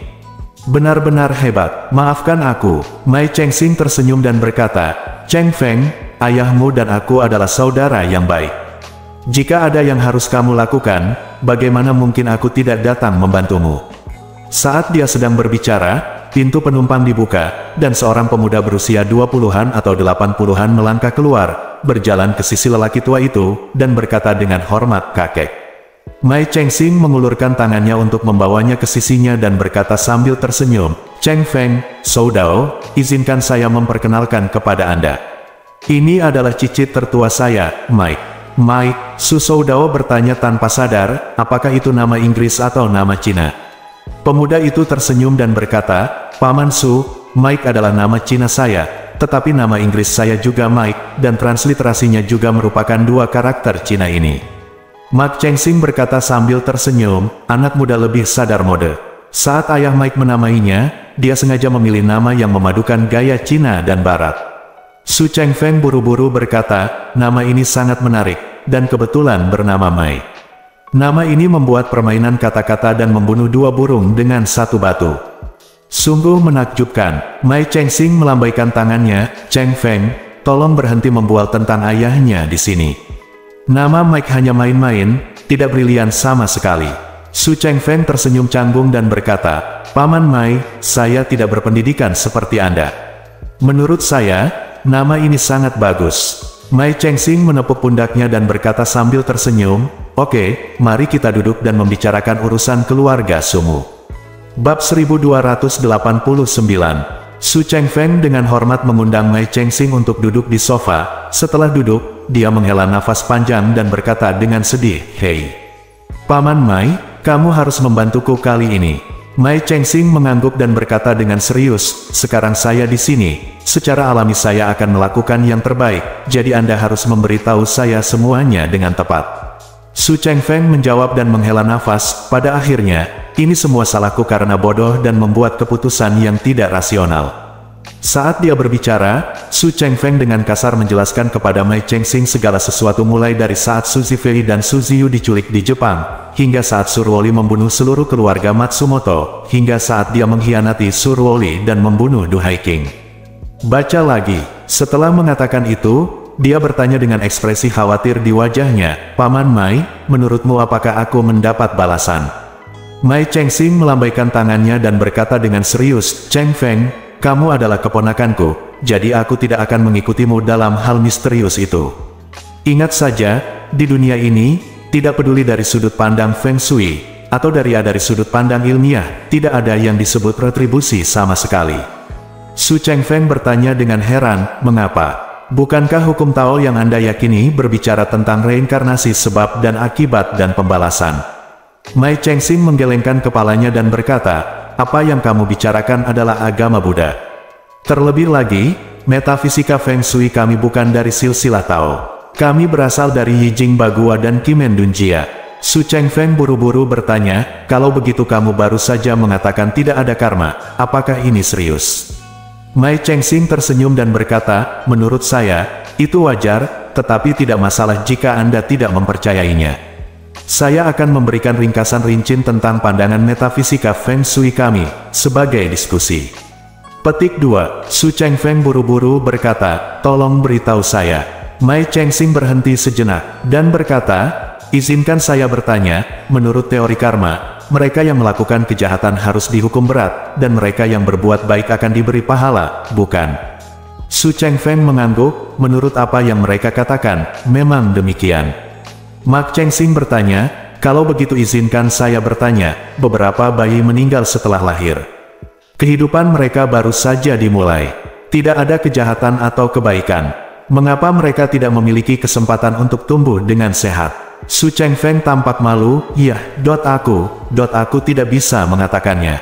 Speaker 1: Benar-benar hebat, maafkan aku." Mai Chengxing tersenyum dan berkata, "Chengfeng, ayahmu dan aku adalah saudara yang baik. Jika ada yang harus kamu lakukan, bagaimana mungkin aku tidak datang membantumu?" Saat dia sedang berbicara, pintu penumpang dibuka, dan seorang pemuda berusia 20-an atau 80-an melangkah keluar, berjalan ke sisi lelaki tua itu, dan berkata dengan hormat, "Kakek." Mai Chengxing mengulurkan tangannya untuk membawanya ke sisinya dan berkata sambil tersenyum, "Chengfeng, Soudao, izinkan saya memperkenalkan kepada Anda. Ini adalah cicit tertua saya, Mike." "Mike?" Su Soudao bertanya tanpa sadar, apakah itu nama Inggris atau nama Cina. Pemuda itu tersenyum dan berkata, "Paman Su, Mike adalah nama Cina saya, tetapi nama Inggris saya juga Mike, dan transliterasinya juga merupakan dua karakter Cina ini." Mak Chengxing berkata sambil tersenyum, "Anak muda lebih sadar mode." Saat ayah Mike menamainya, dia sengaja memilih nama yang memadukan gaya Cina dan Barat. Su Chengfeng buru-buru berkata, "Nama ini sangat menarik, dan kebetulan bernama Mai." Nama ini membuat permainan kata-kata dan membunuh dua burung dengan satu batu. Sungguh menakjubkan. Mai Chengxing melambaikan tangannya, "Chengfeng, tolong berhenti membual tentang ayahnya di sini. Nama Mike hanya main-main, tidak brilian sama sekali." Su Chengfeng tersenyum canggung dan berkata, "Paman Mai, saya tidak berpendidikan seperti Anda. Menurut saya, nama ini sangat bagus." Mai Chengxing menepuk pundaknya dan berkata sambil tersenyum, "Oke, mari kita duduk dan membicarakan urusan keluarga Sumu." Bab 1289. Su Chengfeng dengan hormat mengundang Mai Chengxing untuk duduk di sofa. Setelah duduk, dia menghela nafas panjang dan berkata dengan sedih, "Hei, Paman Mai, kamu harus membantuku kali ini." Mai Chengxing mengangguk dan berkata dengan serius, "Sekarang saya di sini, secara alami saya akan melakukan yang terbaik, jadi Anda harus memberitahu saya semuanya dengan tepat." Su Chengfeng menjawab dan menghela nafas, "Pada akhirnya, ini semua salahku karena bodoh dan membuat keputusan yang tidak rasional." Saat dia berbicara, Su Chengfeng dengan kasar menjelaskan kepada Mai Chengxing segala sesuatu mulai dari saat Su Zifei dan Su Ziyu diculik di Jepang, hingga saat Su Ruoli membunuh seluruh keluarga Matsumoto, hingga saat dia mengkhianati Su Ruoli dan membunuh Du Haiking. Baca lagi. Setelah mengatakan itu, dia bertanya dengan ekspresi khawatir di wajahnya, "Paman Mai, menurutmu apakah aku mendapat balasan?" Mai Chengxing melambaikan tangannya dan berkata dengan serius, "Chengfeng, kamu adalah keponakanku, jadi aku tidak akan mengikutimu dalam hal misterius itu. Ingat saja, di dunia ini, tidak peduli dari sudut pandang Feng Shui, atau dari sudut pandang ilmiah, tidak ada yang disebut retribusi sama sekali." Su Chengfeng bertanya dengan heran, "Mengapa? Bukankah hukum Tao yang Anda yakini berbicara tentang reinkarnasi sebab dan akibat dan pembalasan?" Mai Chengxing menggelengkan kepalanya dan berkata, "Apa yang kamu bicarakan adalah agama Buddha. Terlebih lagi, metafisika Feng Shui kami bukan dari silsilah Tao. Kami berasal dari Yijing Bagua dan Kimen Dunjia." Su Chengfeng buru-buru bertanya, kalau begitu kamu baru saja mengatakan tidak ada karma, apakah ini serius? Mai Chengxing tersenyum dan berkata, menurut saya, itu wajar, tetapi tidak masalah jika Anda tidak mempercayainya. Saya akan memberikan ringkasan rinci tentang pandangan metafisika Feng Shui kami, sebagai diskusi. Petik 2, Su Chengfeng buru-buru berkata, tolong beritahu saya. Mai Chengxing berhenti sejenak, dan berkata, izinkan saya bertanya, menurut teori karma, mereka yang melakukan kejahatan harus dihukum berat, dan mereka yang berbuat baik akan diberi pahala, bukan? Su Chengfeng mengangguk, menurut apa yang mereka katakan, memang demikian. Mak Chengxing bertanya, kalau begitu izinkan saya bertanya, beberapa bayi meninggal setelah lahir. Kehidupan mereka baru saja dimulai. Tidak ada kejahatan atau kebaikan. Mengapa mereka tidak memiliki kesempatan untuk tumbuh dengan sehat? Su Chengfeng tampak malu, aku tidak bisa mengatakannya.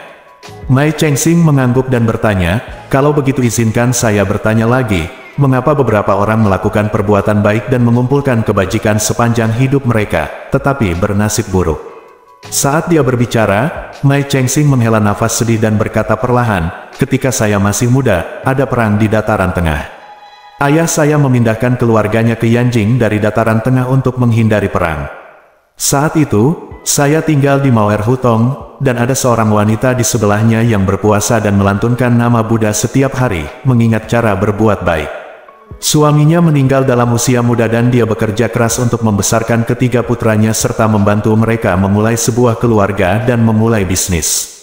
Speaker 1: Mai Chengxing mengangguk dan bertanya, kalau begitu izinkan saya bertanya lagi, mengapa beberapa orang melakukan perbuatan baik dan mengumpulkan kebajikan sepanjang hidup mereka, tetapi bernasib buruk? Saat dia berbicara, Mai Chengxing menghela nafas sedih dan berkata perlahan, ketika saya masih muda, ada perang di dataran tengah. Ayah saya memindahkan keluarganya ke Yanjing dari dataran tengah untuk menghindari perang. Saat itu, saya tinggal di Mawer Hutong, dan ada seorang wanita di sebelahnya yang berpuasa dan melantunkan nama Buddha setiap hari, mengingat cara berbuat baik. Suaminya meninggal dalam usia muda dan dia bekerja keras untuk membesarkan ketiga putranya serta membantu mereka memulai sebuah keluarga dan memulai bisnis.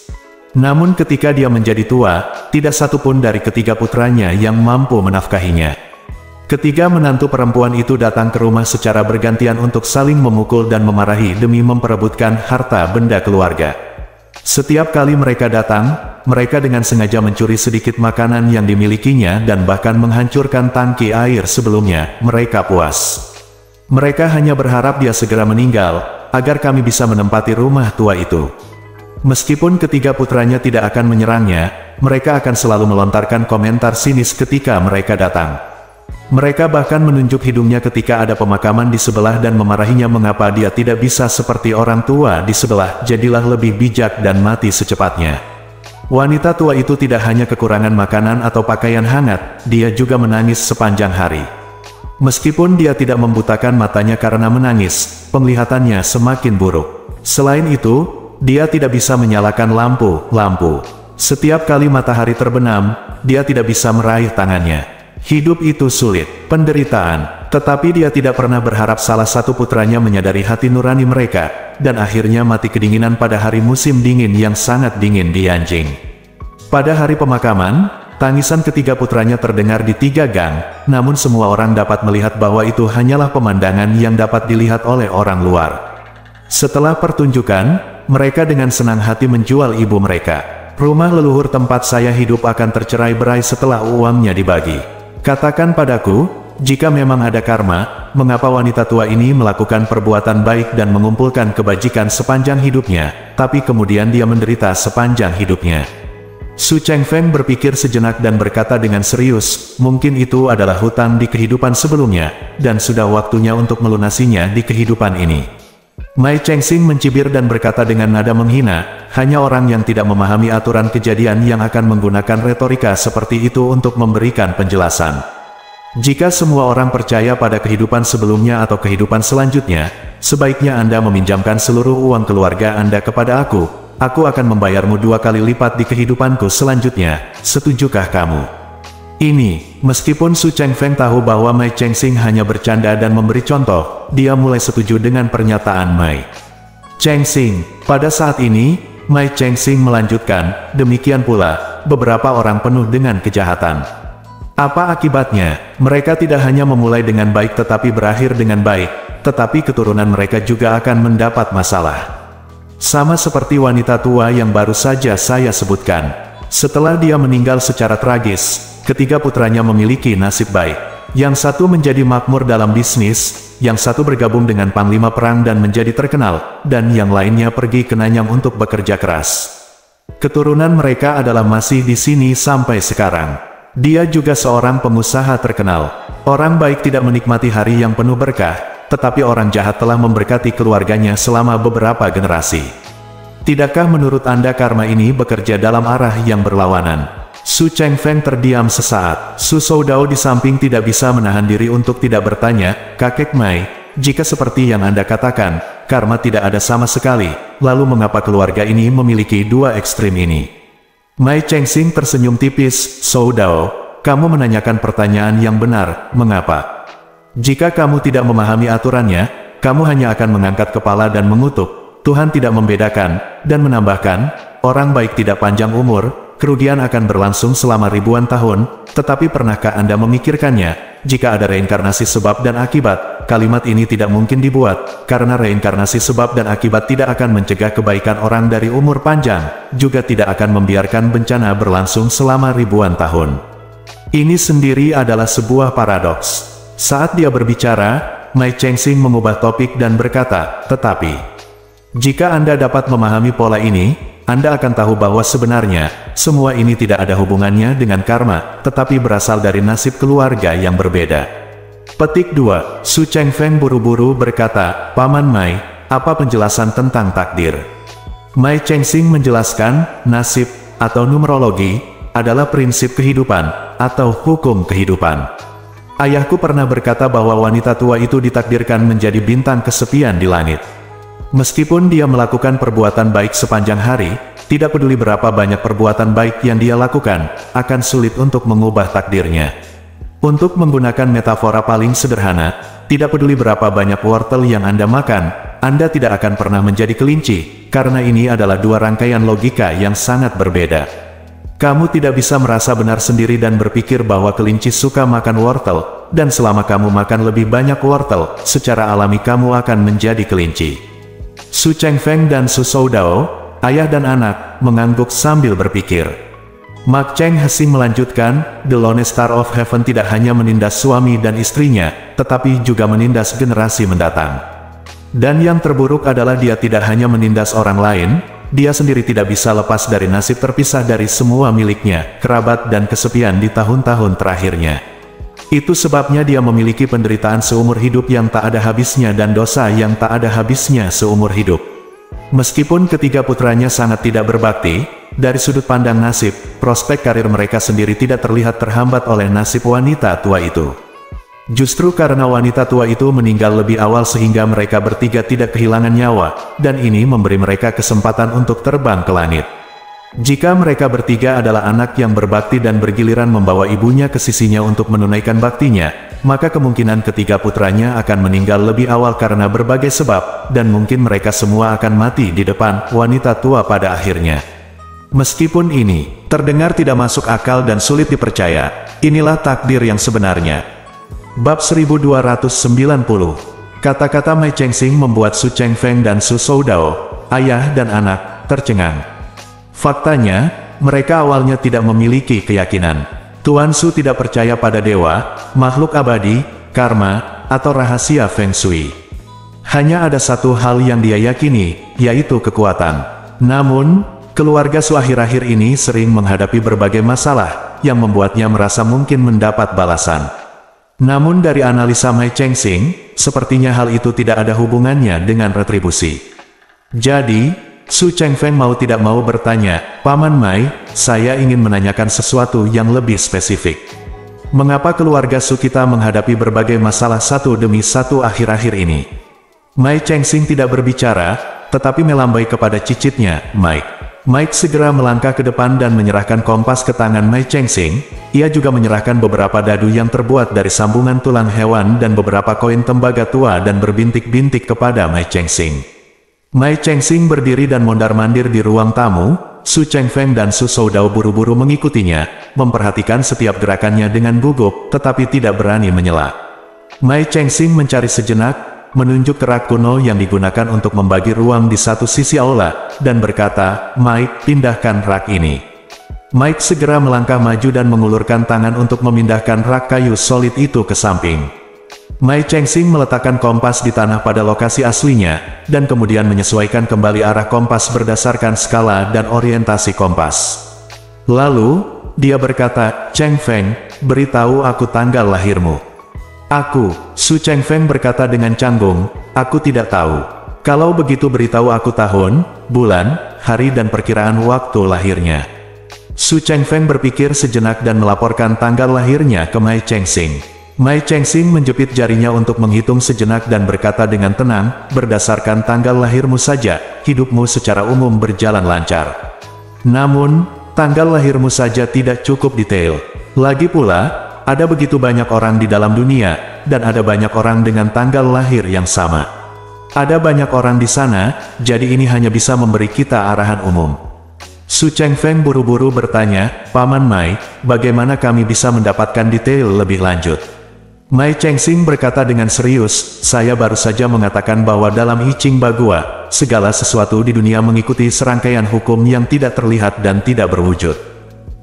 Speaker 1: Namun ketika dia menjadi tua, tidak satupun dari ketiga putranya yang mampu menafkahinya. Ketiga menantu perempuan itu datang ke rumah secara bergantian untuk saling memukul dan memarahi demi memperebutkan harta benda keluarga. Setiap kali mereka datang, mereka dengan sengaja mencuri sedikit makanan yang dimilikinya dan bahkan menghancurkan tangki air sebelumnya. Mereka puas. Mereka hanya berharap dia segera meninggal, agar kami bisa menempati rumah tua itu. Meskipun ketiga putranya tidak akan menyerangnya, mereka akan selalu melontarkan komentar sinis ketika mereka datang. Mereka bahkan menunjuk hidungnya ketika ada pemakaman di sebelah dan memarahinya mengapa dia tidak bisa seperti orang tua di sebelah, jadilah lebih bijak dan mati secepatnya. Wanita tua itu tidak hanya kekurangan makanan atau pakaian hangat, dia juga menangis sepanjang hari. Meskipun dia tidak membutakan matanya karena menangis, penglihatannya semakin buruk. Selain itu, dia tidak bisa menyalakan lampu. Setiap kali matahari terbenam, dia tidak bisa meraih tangannya. Hidup itu sulit, penderitaan, tetapi dia tidak pernah berharap salah satu putranya menyadari hati nurani mereka, dan akhirnya mati kedinginan pada hari musim dingin yang sangat dingin di Yanjing. Pada hari pemakaman, tangisan ketiga putranya terdengar di 3 gang, namun semua orang dapat melihat bahwa itu hanyalah pemandangan yang dapat dilihat oleh orang luar. Setelah pertunjukan, mereka dengan senang hati menjual ibu mereka. Rumah leluhur tempat saya hidup akan tercerai-berai setelah uangnya dibagi. Katakan padaku, jika memang ada karma, mengapa wanita tua ini melakukan perbuatan baik dan mengumpulkan kebajikan sepanjang hidupnya, tapi kemudian dia menderita sepanjang hidupnya? Su Chengfeng berpikir sejenak dan berkata dengan serius, mungkin itu adalah hutang di kehidupan sebelumnya, dan sudah waktunya untuk melunasinya di kehidupan ini. Mai Chengxing mencibir dan berkata dengan nada menghina, hanya orang yang tidak memahami aturan kejadian yang akan menggunakan retorika seperti itu untuk memberikan penjelasan. Jika semua orang percaya pada kehidupan sebelumnya atau kehidupan selanjutnya, sebaiknya Anda meminjamkan seluruh uang keluarga Anda kepada aku akan membayarmu 2 kali lipat di kehidupanku selanjutnya, setujukah kamu? Ini, meskipun Su Chengfeng tahu bahwa Mai Chengxing hanya bercanda dan memberi contoh, dia mulai setuju dengan pernyataan Mai Chengxing. Pada saat ini, Mai Chengxing melanjutkan, demikian pula, beberapa orang penuh dengan kejahatan. Apa akibatnya? Mereka tidak hanya memulai dengan baik tetapi berakhir dengan baik, tetapi keturunan mereka juga akan mendapat masalah. Sama seperti wanita tua yang baru saja saya sebutkan. Setelah dia meninggal secara tragis, ketiga putranya memiliki nasib baik. Yang satu menjadi makmur dalam bisnis, yang satu bergabung dengan panglima perang dan menjadi terkenal, dan yang lainnya pergi ke Nanyang untuk bekerja keras. Keturunan mereka adalah masih di sini sampai sekarang. Dia juga seorang pengusaha terkenal. Orang baik tidak menikmati hari yang penuh berkah, tetapi orang jahat telah memberkati keluarganya selama beberapa generasi. Tidakkah menurut Anda karma ini bekerja dalam arah yang berlawanan? Su Chengfeng terdiam sesaat. Su Soudao di samping tidak bisa menahan diri untuk tidak bertanya, "Kakek Mai, jika seperti yang Anda katakan, karma tidak ada sama sekali, lalu mengapa keluarga ini memiliki dua ekstrim ini?" Mai Chengxing tersenyum tipis, "Soudao, kamu menanyakan pertanyaan yang benar, mengapa? Jika kamu tidak memahami aturannya, kamu hanya akan mengangkat kepala dan mengutuk. Tuhan tidak membedakan," dan menambahkan, "Orang baik tidak panjang umur, kerugian akan berlangsung selama ribuan tahun, tetapi pernahkah Anda memikirkannya? Jika ada reinkarnasi sebab dan akibat, kalimat ini tidak mungkin dibuat, karena reinkarnasi sebab dan akibat tidak akan mencegah kebaikan orang dari umur panjang, juga tidak akan membiarkan bencana berlangsung selama ribuan tahun." Ini sendiri adalah sebuah paradoks. Saat dia berbicara, Mai Chengxing mengubah topik dan berkata, "Tetapi, jika Anda dapat memahami pola ini, Anda akan tahu bahwa sebenarnya, semua ini tidak ada hubungannya dengan karma, tetapi berasal dari nasib keluarga yang berbeda." Petik 2. Su Chengfeng buru-buru berkata, "Paman Mai, apa penjelasan tentang takdir?" Mai Chengxing menjelaskan, nasib, atau numerologi, adalah prinsip kehidupan, atau hukum kehidupan. Ayahku pernah berkata bahwa wanita tua itu ditakdirkan menjadi bintang kesepian di langit. Meskipun dia melakukan perbuatan baik sepanjang hari, tidak peduli berapa banyak perbuatan baik yang dia lakukan, akan sulit untuk mengubah takdirnya. Untuk menggunakan metafora paling sederhana, tidak peduli berapa banyak wortel yang Anda makan, Anda tidak akan pernah menjadi kelinci, karena ini adalah dua rangkaian logika yang sangat berbeda. Kamu tidak bisa merasa benar sendiri dan berpikir bahwa kelinci suka makan wortel, dan selama kamu makan lebih banyak wortel, secara alami kamu akan menjadi kelinci. Su Chengfeng dan Su Soudao, ayah dan anak, mengangguk sambil berpikir. Mak Cheng Hsing melanjutkan, "The Lone Star of Heaven tidak hanya menindas suami dan istrinya, tetapi juga menindas generasi mendatang. Dan yang terburuk adalah dia tidak hanya menindas orang lain, dia sendiri tidak bisa lepas dari nasib terpisah dari semua miliknya, kerabat dan kesepian di tahun-tahun terakhirnya. Itu sebabnya dia memiliki penderitaan seumur hidup yang tak ada habisnya dan dosa yang tak ada habisnya seumur hidup. Meskipun ketiga putranya sangat tidak berbakti, dari sudut pandang nasib, prospek karir mereka sendiri tidak terlihat terhambat oleh nasib wanita tua itu. Justru karena wanita tua itu meninggal lebih awal sehingga mereka bertiga tidak kehilangan nyawa, dan ini memberi mereka kesempatan untuk terbang ke langit. Jika mereka bertiga adalah anak yang berbakti dan bergiliran membawa ibunya ke sisinya untuk menunaikan baktinya, maka kemungkinan ketiga putranya akan meninggal lebih awal karena berbagai sebab, dan mungkin mereka semua akan mati di depan wanita tua pada akhirnya. Meskipun ini terdengar tidak masuk akal dan sulit dipercaya, inilah takdir yang sebenarnya. Bab 1290. Kata-kata Mai Chengxing membuat Su Chengfeng dan Su Soudao, ayah dan anak, tercengang. Faktanya, mereka awalnya tidak memiliki keyakinan. Tuan Su tidak percaya pada dewa, makhluk abadi, karma, atau rahasia Feng Shui. Hanya ada satu hal yang dia yakini, yaitu kekuatan. Namun, keluarga Su akhir-akhir ini sering menghadapi berbagai masalah, yang membuatnya merasa mungkin mendapat balasan. Namun dari analisa Mai Chengxing, sepertinya hal itu tidak ada hubungannya dengan retribusi. Jadi, Su Chengfeng mau tidak mau bertanya, "Paman Mai, saya ingin menanyakan sesuatu yang lebih spesifik. Mengapa keluarga Su kita menghadapi berbagai masalah satu demi satu akhir-akhir ini?" Mai Chengxing tidak berbicara, tetapi melambai kepada cicitnya, Mike. Mike segera melangkah ke depan dan menyerahkan kompas ke tangan Mai Chengxing. Ia juga menyerahkan beberapa dadu yang terbuat dari sambungan tulang hewan dan beberapa koin tembaga tua dan berbintik-bintik kepada Mai Chengxing. Mai Chengxing berdiri dan mondar-mandir di ruang tamu. Su Chengfeng dan Su Soudao buru-buru mengikutinya, memperhatikan setiap gerakannya dengan gugup, tetapi tidak berani menyela. Mai Chengxing mencari sejenak, menunjuk ke rak kuno yang digunakan untuk membagi ruang di satu sisi aula, dan berkata, "Mike, pindahkan rak ini." Mike segera melangkah maju dan mengulurkan tangan untuk memindahkan rak kayu solid itu ke samping. Mai Chengxing meletakkan kompas di tanah pada lokasi aslinya, dan kemudian menyesuaikan kembali arah kompas berdasarkan skala dan orientasi kompas. Lalu, dia berkata, "Cheng Feng, beritahu aku tanggal lahirmu." Su Chengfeng berkata dengan canggung, aku tidak tahu. Kalau begitu beritahu aku tahun, bulan, hari dan perkiraan waktu lahirnya. Su Chengfeng berpikir sejenak dan melaporkan tanggal lahirnya ke Mai Chengxing. Mai Chengxing menjepit jarinya untuk menghitung sejenak dan berkata dengan tenang, berdasarkan tanggal lahirmu saja, hidupmu secara umum berjalan lancar. Namun, tanggal lahirmu saja tidak cukup detail. Lagi pula, ada begitu banyak orang di dalam dunia, dan ada banyak orang dengan tanggal lahir yang sama. Ada banyak orang di sana, jadi ini hanya bisa memberi kita arahan umum. Su Chengfeng buru-buru bertanya, Paman Mai, bagaimana kami bisa mendapatkan detail lebih lanjut? Mai Chengxing berkata dengan serius, saya baru saja mengatakan bahwa dalam I Ching Bagua, segala sesuatu di dunia mengikuti serangkaian hukum yang tidak terlihat dan tidak berwujud.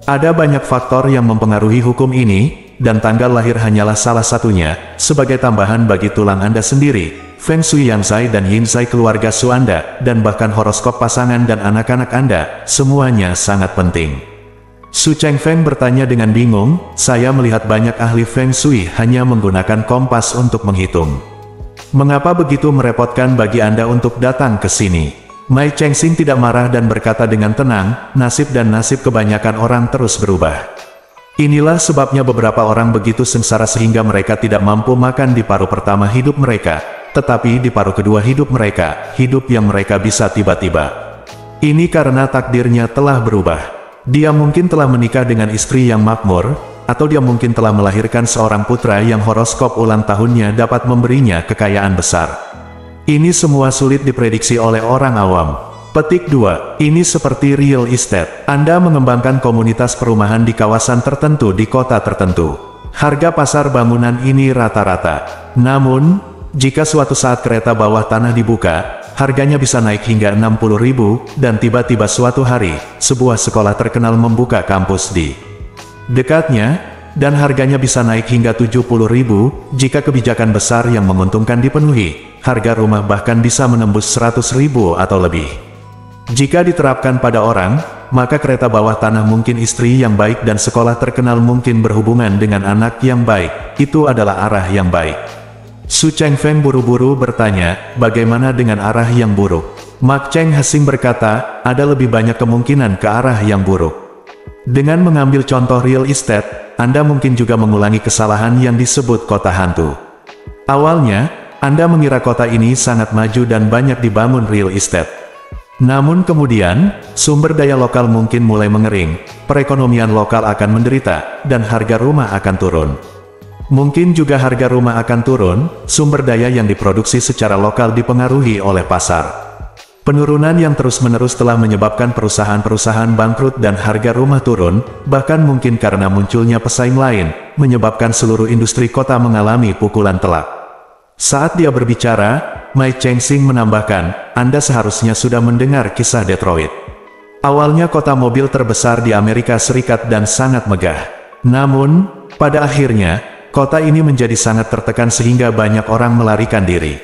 Speaker 1: Ada banyak faktor yang mempengaruhi hukum ini, dan tanggal lahir hanyalah salah satunya. Sebagai tambahan bagi tulang Anda sendiri, Feng Shui Yanzai dan Yinzai keluarga Su Anda, dan bahkan horoskop pasangan dan anak-anak Anda, semuanya sangat penting. Su Chengfeng bertanya dengan bingung, saya melihat banyak ahli Feng Shui hanya menggunakan kompas untuk menghitung. Mengapa begitu merepotkan bagi Anda untuk datang ke sini? Mai Chengxing tidak marah dan berkata dengan tenang, nasib dan nasib kebanyakan orang terus berubah. Inilah sebabnya beberapa orang begitu sengsara sehingga mereka tidak mampu makan di paruh pertama hidup mereka, tetapi di paruh kedua hidup mereka, hidup yang mereka bisa tiba-tiba. Ini karena takdirnya telah berubah. Dia mungkin telah menikah dengan istri yang makmur, atau dia mungkin telah melahirkan seorang putra yang horoskop ulang tahunnya dapat memberinya kekayaan besar. Ini semua sulit diprediksi oleh orang awam. Petik 2. Ini seperti real estate. Anda mengembangkan komunitas perumahan di kawasan tertentu di kota tertentu. Harga pasar bangunan ini rata-rata. Namun, jika suatu saat kereta bawah tanah dibuka, harganya bisa naik hingga 60.000, dan tiba-tiba suatu hari, sebuah sekolah terkenal membuka kampus di dekatnya, dan harganya bisa naik hingga 70.000, jika kebijakan besar yang menguntungkan dipenuhi, harga rumah bahkan bisa menembus 100.000 atau lebih. Jika diterapkan pada orang, maka kereta bawah tanah mungkin istri yang baik dan sekolah terkenal mungkin berhubungan dengan anak yang baik. Itu adalah arah yang baik. Su Chengfeng buru-buru bertanya, bagaimana dengan arah yang buruk? Mak Cheng Hsing berkata, ada lebih banyak kemungkinan ke arah yang buruk. Dengan mengambil contoh real estate, Anda mungkin juga mengulangi kesalahan yang disebut kota hantu. Awalnya, Anda mengira kota ini sangat maju dan banyak dibangun real estate. Namun kemudian, sumber daya lokal mungkin mulai mengering, perekonomian lokal akan menderita, dan harga rumah akan turun. Mungkin juga harga rumah akan turun, sumber daya yang diproduksi secara lokal dipengaruhi oleh pasar. Penurunan yang terus-menerus telah menyebabkan perusahaan-perusahaan bangkrut dan harga rumah turun, bahkan mungkin karena munculnya pesaing lain, menyebabkan seluruh industri kota mengalami pukulan telak. Saat dia berbicara, Mai Chengxing menambahkan, Anda seharusnya sudah mendengar kisah Detroit. Awalnya kota mobil terbesar di Amerika Serikat dan sangat megah. Namun, pada akhirnya, kota ini menjadi sangat tertekan sehingga banyak orang melarikan diri.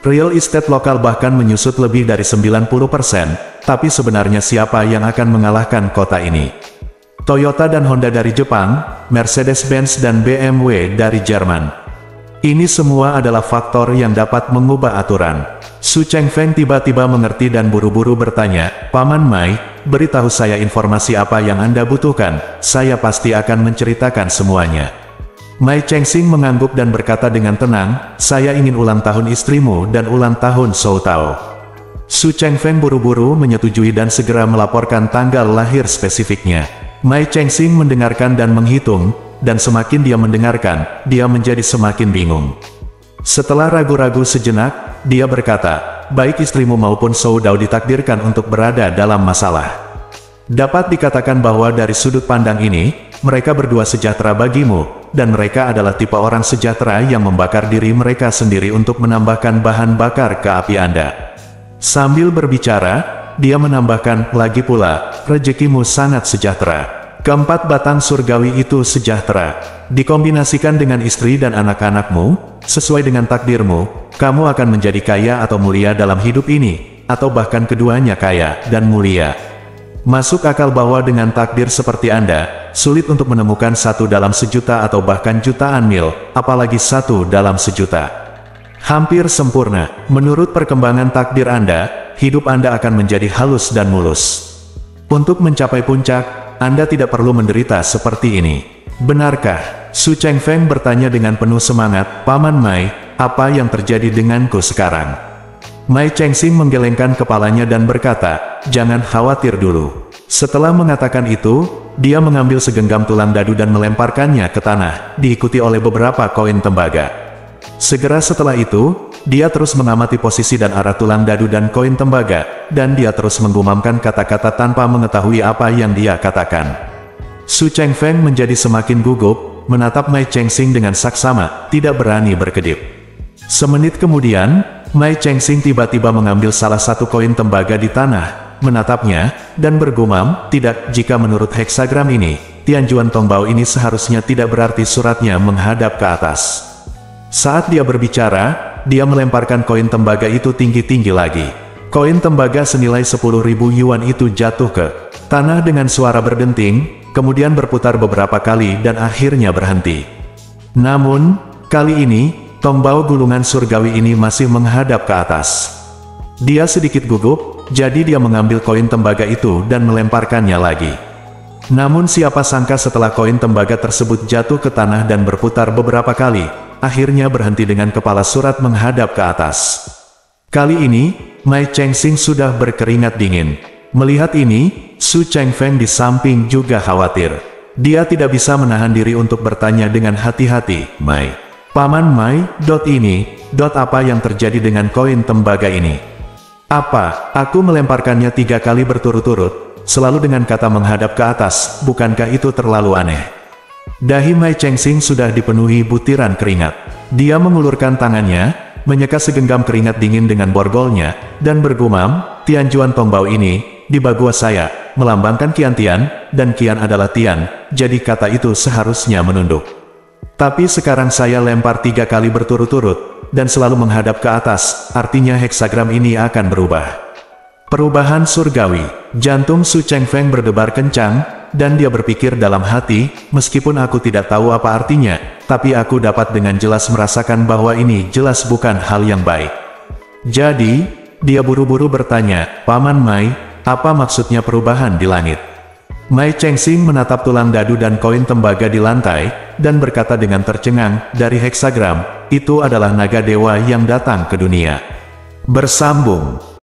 Speaker 1: Real estate lokal bahkan menyusut lebih dari 90%, tapi sebenarnya siapa yang akan mengalahkan kota ini? Toyota dan Honda dari Jepang, Mercedes-Benz dan BMW dari Jerman. Ini semua adalah faktor yang dapat mengubah aturan. Su Chengfeng tiba-tiba mengerti dan buru-buru bertanya, Paman Mai, beritahu saya informasi apa yang Anda butuhkan, saya pasti akan menceritakan semuanya. Mai Chengxing mengangguk dan berkata dengan tenang, saya ingin ulang tahun istrimu dan ulang tahun Shou Tao. Su Chengfeng buru-buru menyetujui dan segera melaporkan tanggal lahir spesifiknya. Mai Chengxing mendengarkan dan menghitung, dan semakin dia mendengarkan, dia menjadi semakin bingung. Setelah ragu-ragu sejenak, dia berkata, baik istrimu maupun Shou Tao ditakdirkan untuk berada dalam masalah. Dapat dikatakan bahwa dari sudut pandang ini, mereka berdua sejahtera bagimu, dan mereka adalah tipe orang sejahtera yang membakar diri mereka sendiri untuk menambahkan bahan bakar ke api Anda. Sambil berbicara, dia menambahkan, lagi pula, rezekimu sangat sejahtera. Keempat batang surgawi itu sejahtera. Dikombinasikan dengan istri dan anak-anakmu, sesuai dengan takdirmu, kamu akan menjadi kaya atau mulia dalam hidup ini, atau bahkan keduanya kaya dan mulia. Masuk akal bahwa dengan takdir seperti Anda, sulit untuk menemukan satu dalam sejuta atau bahkan jutaan mil, apalagi satu dalam sejuta. Hampir sempurna. Menurut perkembangan takdir Anda, hidup Anda akan menjadi halus dan mulus. Untuk mencapai puncak, Anda tidak perlu menderita seperti ini. Benarkah? Su Chengfeng bertanya dengan penuh semangat. Paman Mai, apa yang terjadi denganku sekarang? Mai Chengxing menggelengkan kepalanya dan berkata, jangan khawatir dulu. Setelah mengatakan itu, dia mengambil segenggam tulang dadu dan melemparkannya ke tanah, diikuti oleh beberapa koin tembaga. Segera setelah itu, dia terus mengamati posisi dan arah tulang dadu dan koin tembaga, dan dia terus menggumamkan kata-kata tanpa mengetahui apa yang dia katakan. Su Chengfeng menjadi semakin gugup, menatap Mai Chengxing dengan saksama, tidak berani berkedip. Semenit kemudian, Mai Chengxing tiba-tiba mengambil salah satu koin tembaga di tanah, menatapnya, dan bergumam, tidak, jika menurut heksagram ini, Tianjuan Tongbao ini seharusnya tidak berarti suratnya menghadap ke atas. Saat dia berbicara, dia melemparkan koin tembaga itu tinggi-tinggi lagi. Koin tembaga senilai 10.000 yuan itu jatuh ke tanah dengan suara berdenting, kemudian berputar beberapa kali dan akhirnya berhenti. Namun, kali ini, Tongbao gulungan surgawi ini masih menghadap ke atas. Dia sedikit gugup, jadi dia mengambil koin tembaga itu dan melemparkannya lagi. Namun siapa sangka setelah koin tembaga tersebut jatuh ke tanah dan berputar beberapa kali, akhirnya berhenti dengan kepala surat menghadap ke atas. Kali ini, Mai Chengxing sudah berkeringat dingin. Melihat ini, Su Chengfeng di samping juga khawatir. Dia tidak bisa menahan diri untuk bertanya dengan hati-hati, Mai. Paman Mai, apa yang terjadi dengan koin tembaga ini? Apa, aku melemparkannya 3 kali berturut-turut, selalu dengan kata menghadap ke atas, bukankah itu terlalu aneh? Dahi Mai Chengxing sudah dipenuhi butiran keringat. Dia mengulurkan tangannya, menyeka segenggam keringat dingin dengan borgolnya, dan bergumam, Tianjuan Tongbao ini, di bagua saya, melambangkan Kian Tian, dan Kian adalah Tian, jadi kata itu seharusnya menunduk. Tapi sekarang saya lempar 3 kali berturut-turut, dan selalu menghadap ke atas, artinya heksagram ini akan berubah. Perubahan surgawi. Jantung Su Chengfeng berdebar kencang, dan dia berpikir dalam hati, meskipun aku tidak tahu apa artinya, tapi aku dapat dengan jelas merasakan bahwa ini jelas bukan hal yang baik. Jadi, dia buru-buru bertanya, Paman Mai, apa maksudnya perubahan di langit? Mai Chengxing menatap tulang dadu dan koin tembaga di lantai, dan berkata dengan tercengang, dari heksagram, itu adalah naga dewa yang datang ke dunia. Bersambung.